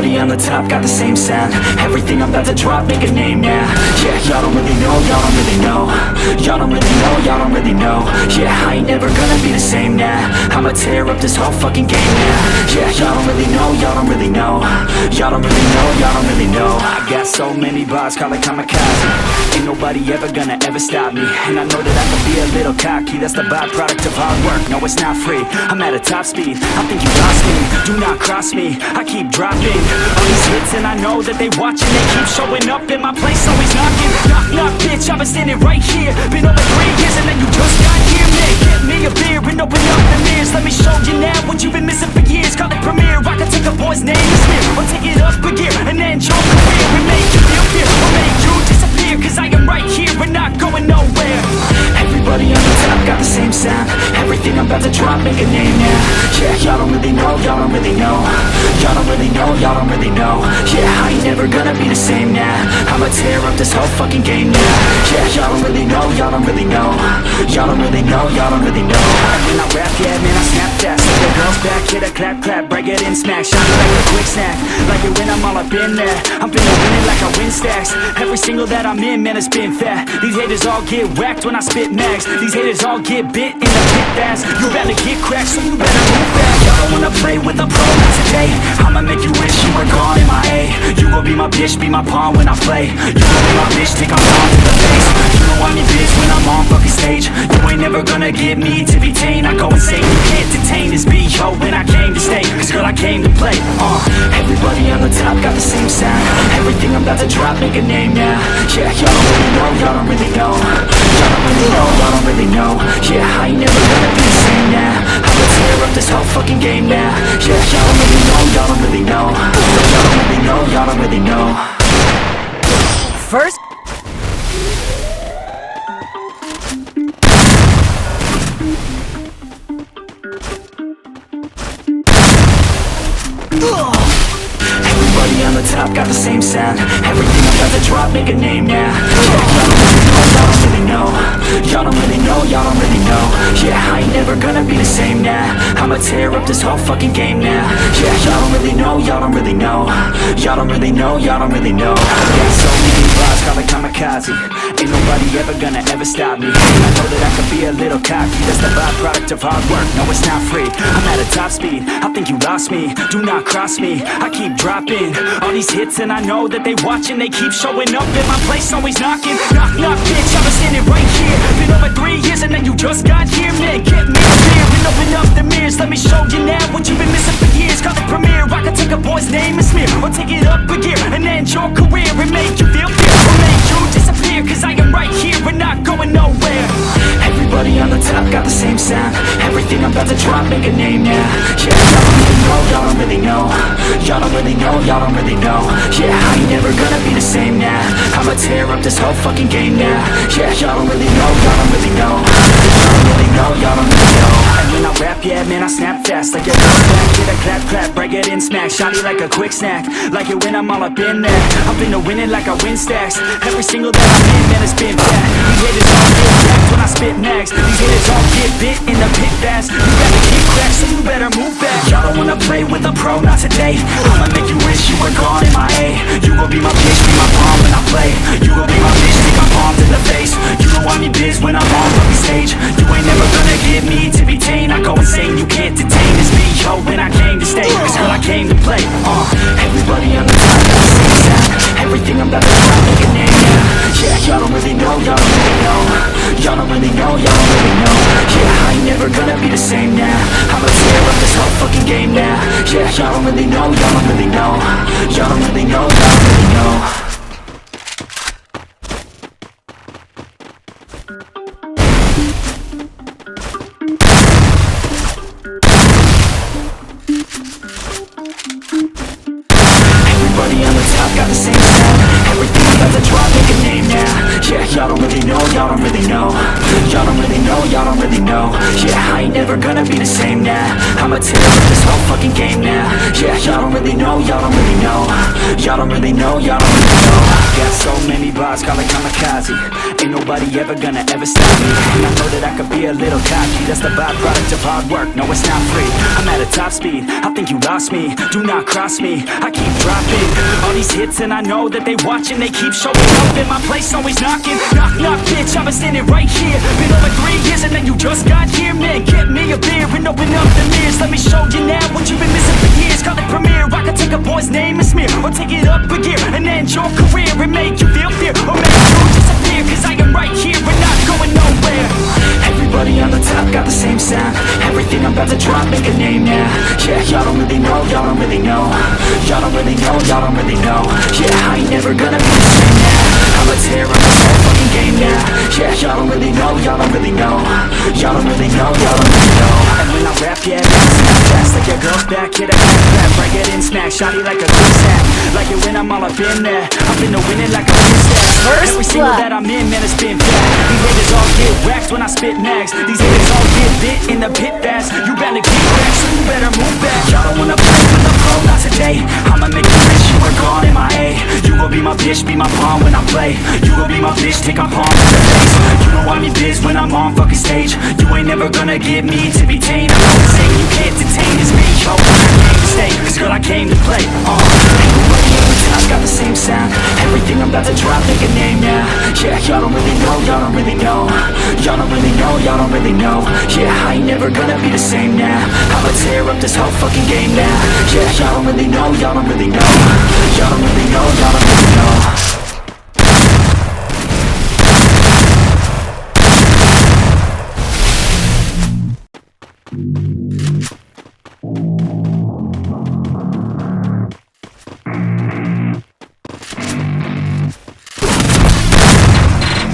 Everybody on the top got the same sound. Everything I'm about to drop, make a name now. Yeah, y'all don't really know, y'all don't really know. Y'all don't really know, y'all don't really know. Yeah, I ain't never gonna be the same now. I'ma tear up this whole fucking game now. Yeah, y'all don't really know, y'all don't really know. Y'all don't really know, y'all don't really know. I got so many bars, call it 𝚑𝚘𝚎𝚅. Ain't nobody ever gonna ever stop me. And I know that I can be a little cocky. That's the byproduct of hard work, no it's not free. I'm at a top speed, I think you lost me. Do not cross me, I keep dropping all these hits and I know that they watching. They keep showing up in my place, always knocking. Knock, knock, bitch, I've been standing right here. Been over 3 years and then you just got here. Man, get me a beer and open up the mirrors. Let me show you now what you've been missing for years. Call it premiere, I can take a boy's name and smear, or take it up a gear and end your career and make you feel fear, or make you disappear. Cause I am right here and not going nowhere. Everybody on the top got the same sound. Everything I'm about to drop, make a name now. Yeah, y'all don't really know, y'all don't really know. Y'all don't really know, y'all don't really know. Yeah, I ain't never gonna be the same now. I'ma tear up this whole fucking game now. Yeah, y'all don't really know, y'all don't really know. Y'all don't really know, y'all don't really know. When I rap, yeah, man, I snap fast. Like the girls back, hit a clap, clap, break it in, smack. Shot it like a quick snack, like it when I'm all up in there. I'm finna win it like I win stacks. Every single that I'm in, man, it's been fat. These haters all get whacked when I spit mags. These haters all get bit in the pit fast. You better get cracked, so you better move back. Y'all don't wanna play with a pro, not today. I'ma make you wish you were gone in my A. You gon' be my bitch, be my pawn when I play. You gon' be my bitch, take off on to the face. You know I'm your bitch when I'm on fucking stage. You ain't never gonna get me to be tamed. I go insane, you can't detain this beat, yo, when I came to stay. Cause girl, I came to play. Everybody on the top got the same sound. Everything I'm about to drop, make a name now. Yeah, y'all don't really know, y'all don't really know. Y'all don't really know, y'all don't really know. Yeah, I ain't never gonna be the same now. I'ma tear up this whole fucking game now. Yeah, y'all don't really know, y'all don't really know. Y'all don't really know, y'all don't really know. First Everybody on the top got the same sound. Everything I'm about to drop, make a name now. Yeah, y'all don't really know, y'all don't really know. Yeah, I ain't never gonna be the same now. I'ma tear up this whole fucking game now. Yeah, y'all don't really know, y'all don't really know. Y'all don't really know, y'all don't really know. Yeah, so many bars, call it 𝚑𝚘𝚎𝚅. Ain't nobody ever gonna ever stop me. I know that I can be a little cocky. That's the byproduct of hard work, no it's not free. I'm at a top speed, I think you lost me. Do not cross me, I keep dropping all these hits and I know that they watching. They keep showing up in my place, always knocking. Knock, knock, bitch, I've been standing right here. Been over 3 years and then you just got here. Man, get me a beer and open up the mirrors. Let me show you now what you've been missing for years. Call it premiere, I can take a boy's name and smear, or take it up a gear and end your career and make you feel fear, or make you disappear. Cause I am right here and not going nowhere. Everybody on the top got the same sound. Everything I'm about to drop, make a name now. Yeah, y'all don't really know, y'all don't really know. Y'all don't really know, y'all don't really know. Yeah, I ain't never gonna be the same now. I'ma tear up this whole fucking game now. Yeah, y'all don't really know, y'all don't really know. Y'all don't really know, y'all don't really know. And when I rap, yeah, man, I snap fast. Like a girl back, hit a clap, clap, break it in, smack. Shot it like a quick snack, like it when I'm all up in there. I'm finna win it like I win stacks. Every single that I'm in, man, it's been fat. These haters all get whacked when I spit mags. These haters all get bit in the pit fast. You better get cracked, so you better move back. Y'all don't wanna play with a pro, not today. I'ma make you wish you were gone in my A. You gon' be my bitch, be my pawn when I play. You gon' be my bitch, take my palm to the face. You know I'm your biz when I'm on the stage. You ain't never gonna get me to be tamed. I go insane, you can't detain this beat, yo, when I came to stay. Cause girl, I came to play. Everybody on the top got the same sound. Everything I'm about to drop, make a name now. Yeah, y'all don't really know, y'all don't really know. Y'all don't really know, y'all don't really know. Yeah, I ain't never gonna be the same now. I'ma tear up this whole fucking game now. Yeah, y'all don't really know, y'all don't really know. Y'all don't really know, y'all don't really know. Everybody on the top got the same sound. Everything I'm about to drop, make a name now. Yeah, y'all don't really know, y'all don't really know. Y'all don't really know. y'all don't really know. Yeah, I ain't never gonna be the same now. I'ma tear up this whole fucking game now. Yeah, y'all don't really know, y'all don't really know. Y'all don't really know, y'all don't really know. Got so many bars, call it kamikaze. Ain't nobody ever gonna ever stop me. And I know that I could be a little cocky. That's the byproduct of hard work, no it's not free. I'm at a top speed, I think you lost me. Do not cross me, I keep dropping all these hits and I know that they watching. They keep showing up in my place, always knocking. Knock, knock, bitch, I've been standing right here. Been over 3 years and then you just got here. Man, get me a beer and open up the mirrors. Let me show you now what you've been missing for years. Call it premiere, I could take a boy's name and smear, or take it up a gear and end your career and make you feel fear, or make you disappear. Cause I am right here and not going nowhere. Everybody on the top got the same sound. Everything I'm about to drop, make a name now. Yeah, y'all don't really know, y'all don't really know. Y'all don't really know, y'all don't really know. Yeah, I ain't never gonna be the same now. I'ma tear up this whole fucking game now. Yeah, y'all don't really know, y'all don't really know. Y'all don't really know, y'all don't really know. And when I rap, yeah, that's snap fast. Like your girl's back, hit a back, break it in, smack. Shotty like a quick snap. Like it when I'm all up in there. I've been to winning like a win stat. Every single that I'm in, man, it's been fat. These haters all get waxed when I spit mags. These haters all get bit in the pit fast. You better get back, so you better move back. Y'all don't wanna play with the pro, not today. I'ma make you rich, you are gone in my A. You gon' be my bitch, be my pawn when I play. You gon' be my bitch, take my palm to the face. You know I'm in biz when I'm on fucking stage. You ain't never gonna get me to be tamed. I'm always saying you can't detain this me. Yo, I came to stay, cause girl I came to play. Everybody on the top got the same sound. Everything I'm about to drop, make a name now. Yeah, y'all don't really know, y'all don't really know. Y'all don't really know, y'all don't really know. Yeah, I ain't never gonna be the same now. I'ma tear up this whole fucking game now. Yeah, y'all don't really know, y'all don't really know. Y'all don't really know, y'all don't really know.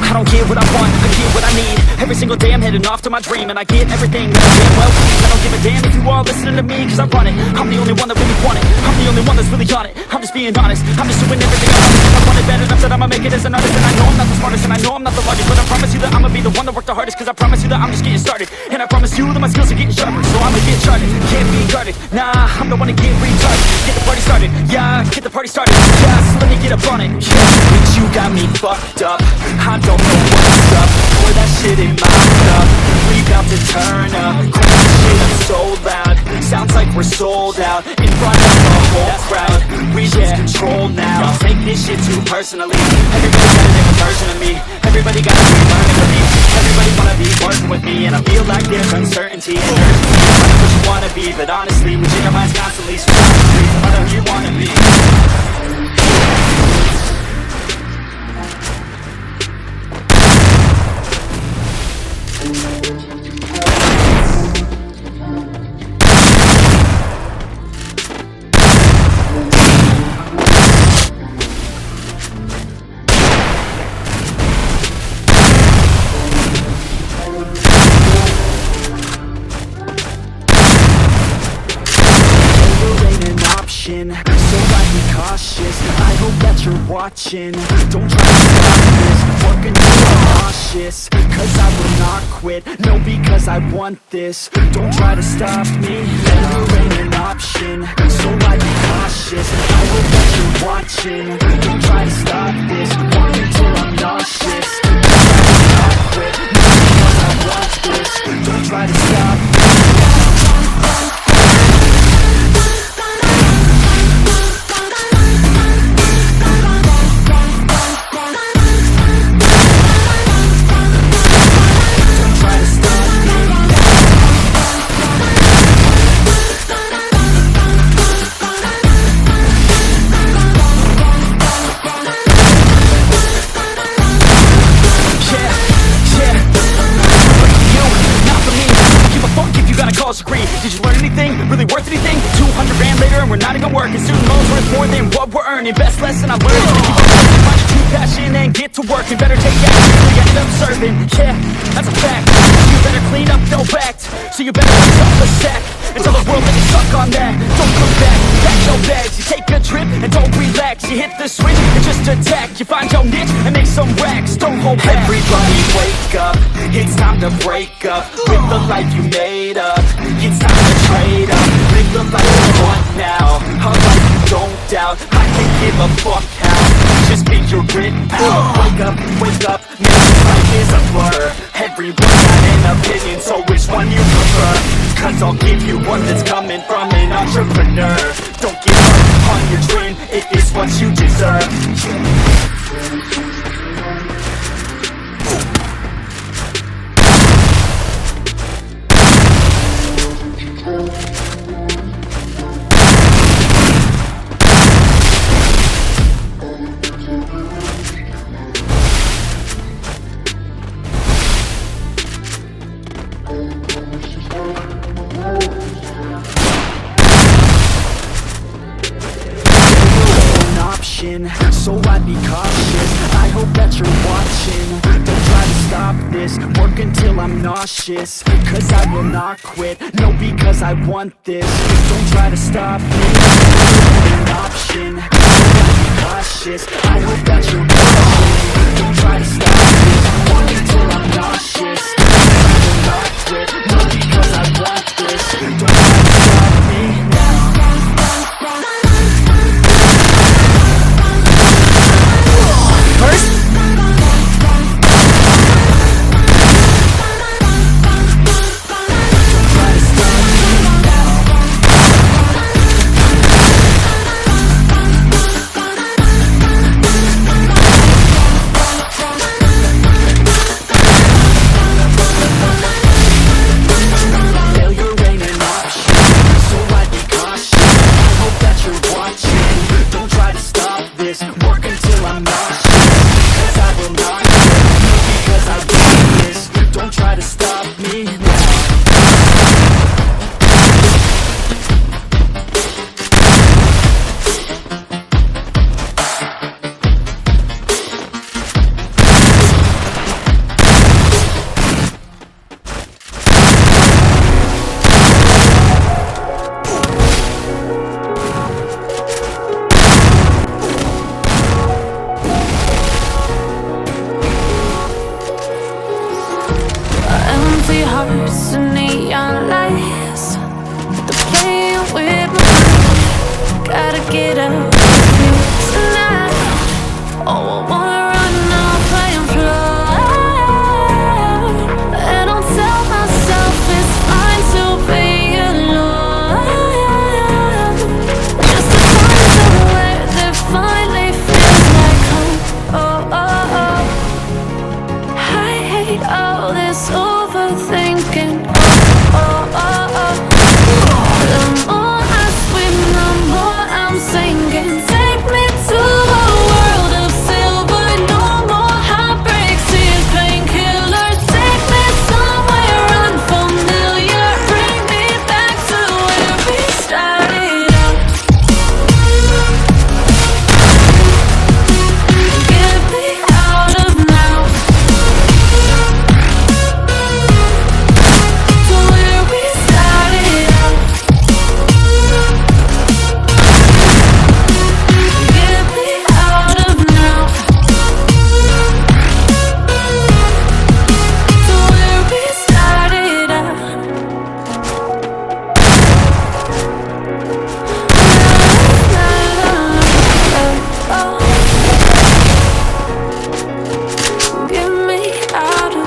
I don't get what I want, I get what I need. Every single day I'm heading off to my dream, and I get everything that I damn well please. I don't give a damn if you all listening to me, cause I run it. I'm the only one that really want it. I'm the only one that's really on it. I'm just being honest, I'm just doing everything I want. I want it bad enough that I'ma make it as an artist. And I know I'm not the smartest, and I know I'm not the largest, but I promise you that I'ma be the one that worked the hardest. Cause I promise you that I'm just getting started, and I promise you that my skills are getting sharper. So I'ma get charted, can't be guarded. Nah, I'm the one to get retarded. Get the party started, yeah, get the party started. Yeah, so let me get up on it. Yeah, bitch, you got me fucked up. I don't know what's up. Pour that shit in my cup. We bout to turn up. Crank this shit up so loud. Sounds like we're sold out in front of the whole crowd. We lose control now. Don't take this shit too personally. Everybody got a different version of me. Everybody gotta be learning from me. Everybody wanna be working with me, and I feel like there's uncertainty and urgency. You're not what you wanna be, but honestly, we change our minds constantly. So honestly, whatever you wanna be. So I be cautious, I hope that you're watching. Don't try to stop this, work until I'm nauseous. Cause I will not quit, no, because I want this. Don't try to stop me, never ain't an option. So I be cautious, I hope that you're watching. Don't try to stop this, work until I'm nauseous. Cause I will not quit, no, because I want this. Don't try to stop me. Did you learn anything? Really worth anything? 200 grand later and we're not even working. Student loans worth more than what we're earning. Best lesson I learned is that you can find your true passion and get to work. And better take action or you end up serving. Yeah, that's a fact. You better clean up, no act. So you better raise up the sack and tell the world that you suck on that. Don't come back, pack your bags, you take a trip and don't relax. You hit the switch and just attack. You find your niche and make some racks, don't hold back. Everybody wake up, it's time to break up with the life you made up. It's time to trade up, live the life you want now, a life you don't doubt. I can give a fuck how, just figure it out. Wake up, man, this life is a blur. Everyone got an opinion, so which one you prefer? Cause I'll give you one that's coming from an entrepreneur. Don't give up on your dream, it is what you deserve. So I'd be cautious, I hope that you're watching. Don't try to stop this, work until I'm nauseous. Cause I will not quit, no, because I want this. Don't try to stop me, an option. So I'd be cautious, I hope that you're watching. Don't try to stop this, work until I'm nauseous. I will not quit, no, because I want this. Don't try to stop me now. First hearts and neon lights, they're playing with my mind. Gotta get out of here tonight. Oh, I wanna run off and fly, and I'll tell myself it's fine to be alone, just to find somewhere that finally feels like home. Oh, oh, oh. I hate all this overthinking. Oh, oh, oh, oh. The more I swim, the more I'm sinking. Take me to a world of silver. No more heartbreaks, tears, painkillers. Take me somewhere unfamiliar. Bring me back to where we started out. Get me out of now. To where we started out. Get me out of now. To where we started out. Get me out of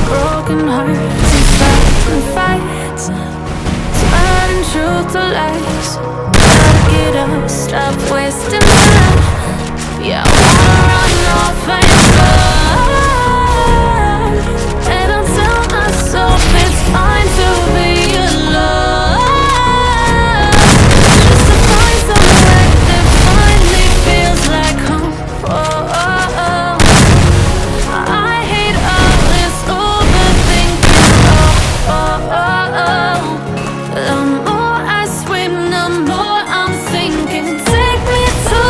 broken hearts and silent fights, turning truth to lies. Gotta get up, stop wasting time. Yeah, I wanna run off and fly, and I'll tell myself it's fine to be alone, just to find somewhere that finally feels like home. Oh, oh, oh. I hate all this overthinking. Oh, oh, oh, oh. The more I swim, the more I'm sinking. Take me to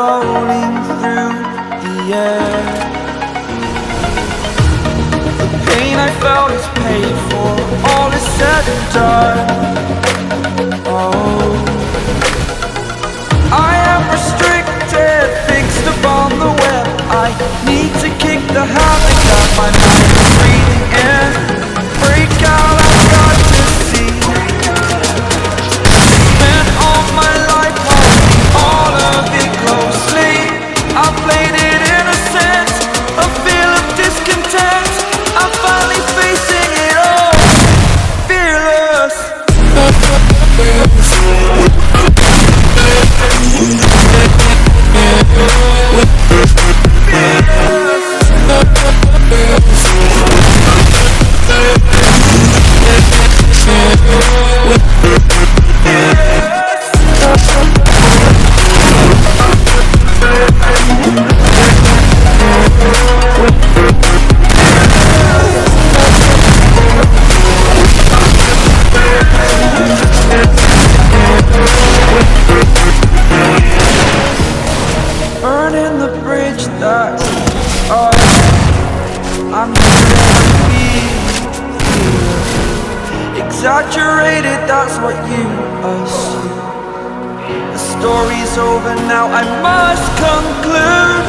rolling through the air. The pain I felt is paid for, all is said and done. Oh, I am restricted, fixed upon the web. I need to kick the habit that my mind is breathing in. Break out, I've got to see. Spent all my life holding all of it closely. I played it innocent, a feel of discontent. I'm finally facing it all, fearless. Burning the bridge that's us. I'm here to be exaggerated, that's what you assume. The story's over now, I must conclude.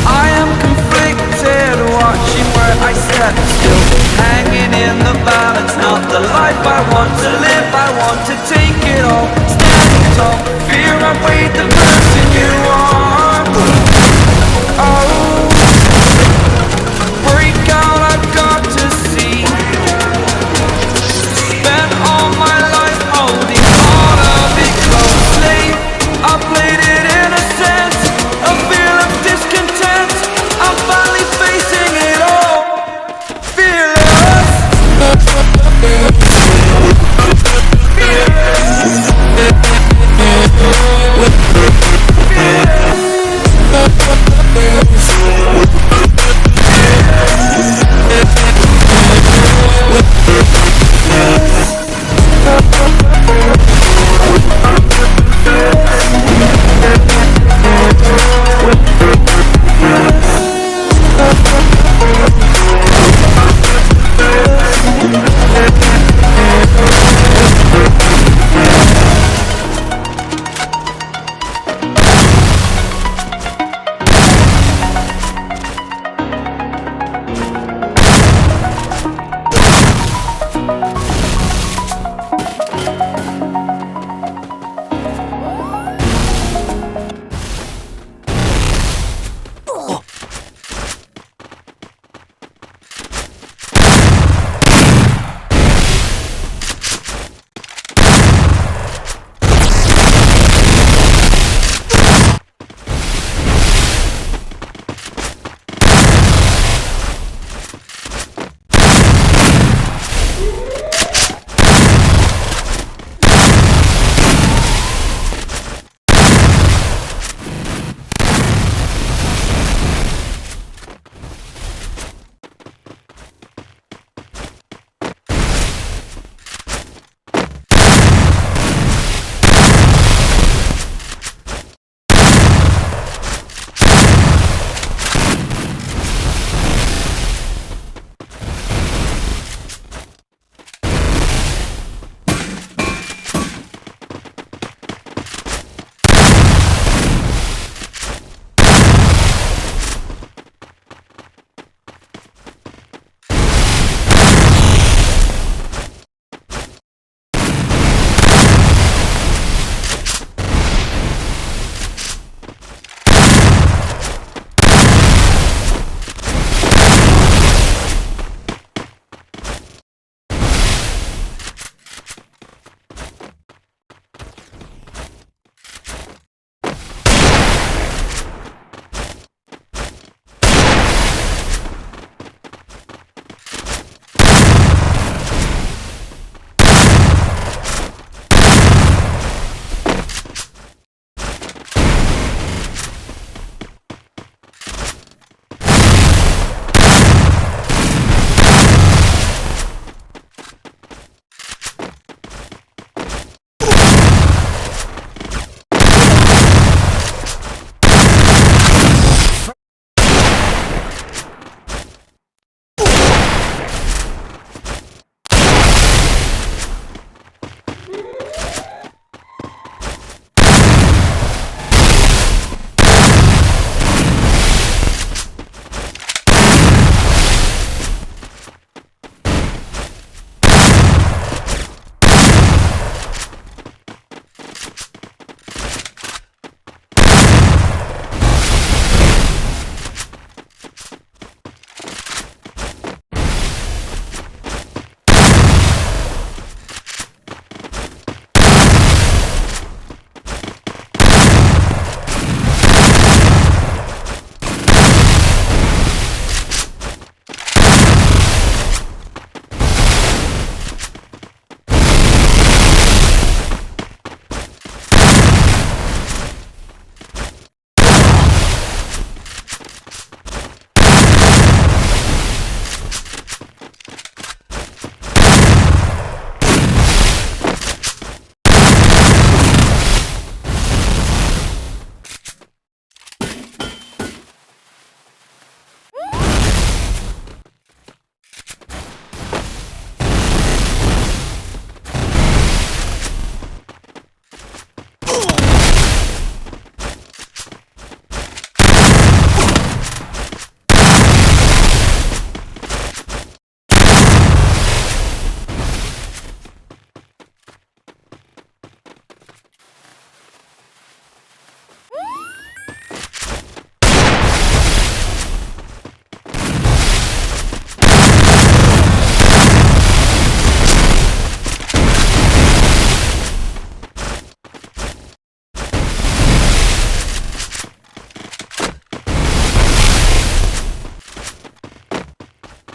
I am conflicted, watching where I step still, hanging in the balance. Not the life I want to live, I want to take it all. Standing tall, fear I weighed the person you are. Oh, break out, I've got to see. Spent all my life holding all of it closely. I played it innocent, a feel of discontent. I'm finally facing it all, fearless. Fearless.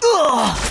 Ugh.